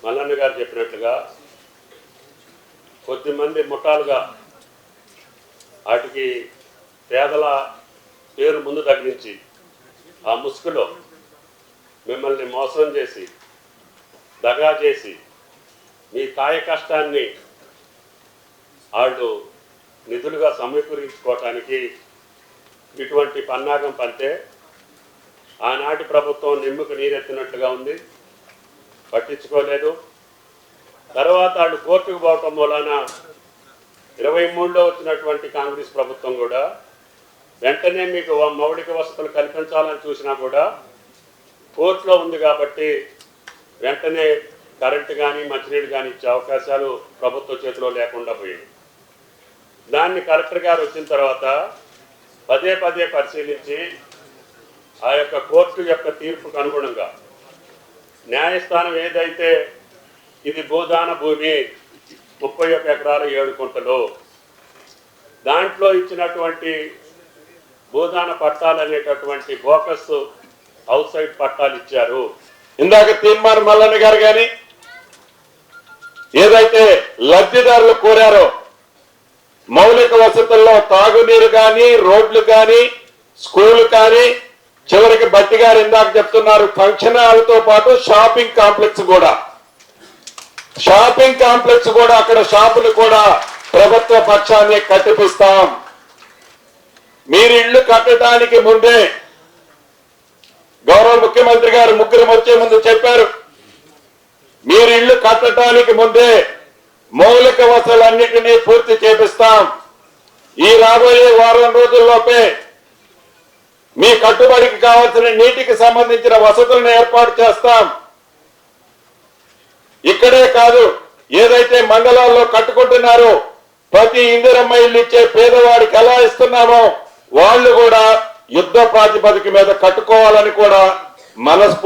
మల్లన్న గారు చెప్పినట్లుగా కొద్దిమంది ముఠాలుగా వాటికి పేదల పేరు ముందు తగిలించి ఆ ముసుగులో మిమ్మల్ని మోసం చేసి దగా చేసి మీ కాయ కష్టాన్ని వాళ్ళు నిధులుగా సమకూరించుకోవటానికి ఇటువంటి పన్నాగం పంతే ఆనాటి ప్రభుత్వం నిమ్ముకు నీరెత్తినట్లుగా ఉంది, పట్టించుకోలేదు. తర్వాత వాళ్ళు కోర్టుకు పోవటం మూలాన 23లో వచ్చినటువంటి కాంగ్రెస్ ప్రభుత్వం కూడా వెంటనే మీకు మౌలిక వసతులు కల్పించాలని చూసినా కూడా కోర్టులో ఉంది కాబట్టి వెంటనే కరెంటు కానీ మంచినీళ్ళు కానీ ఇచ్చే అవకాశాలు ప్రభుత్వ చేతిలో లేకుండా పోయింది. దాన్ని కలెక్టర్ గారు వచ్చిన తర్వాత పదే పదే పరిశీలించి ఆ యొక్క కోర్టు యొక్క తీర్పుకు అనుగుణంగా న్యాయస్థానం ఏదైతే ఇది భూదాన భూమి 31 ఎకరాల 7 గుంటలు దాంట్లో ఇచ్చినటువంటి భూదాన పట్టాలు అనేటటువంటి బోకస్ అవుట్ సైడ్ పట్టాలు ఇచ్చారు. ఇందాక తీర్మానం మల్లన్న గారు కానీ ఏదైతే లబ్ధిదారులు కోరారో మౌలిక వసతుల్లో తాగునీరు కానీ రోడ్లు కానీ స్కూల్ కానీ చివరికి బట్టి గారు ఇందాక చెప్తున్నారు ఫంక్షన్ హాల్తో పాటు షాపింగ్ కాంప్లెక్స్ కూడా అక్కడ షాపులు కూడా ప్రభుత్వ పక్షాన్ని కట్టిపిస్తాం. మీరు ఇళ్లు కట్టడానికి ముందే గౌరవ ముఖ్యమంత్రి గారు ముగ్గురు వచ్చే ముందు చెప్పారు, మీరు ఇళ్లు కట్టడానికి ముందే మౌలిక వసతులన్నిటినీ పూర్తి చేపిస్తాం. ఈ రాబోయే వారం రోజుల్లోపే మీ కట్టుబడికి కావాల్సిన నీటికి సంబంధించిన వసతులను ఏర్పాటు చేస్తాం. ఇక్కడే కాదు, ఏదైతే మండలాల్లో కట్టుకుంటున్నారో ప్రతి ఇందిరమ్మ ఇల్లు ఇచ్చే పేదవాడికి ఎలా ఇస్తున్నామో వాళ్ళు కూడా యుద్ధ ప్రాతిపదిక మీద కట్టుకోవాలని కూడా మనస్ఫూర్తి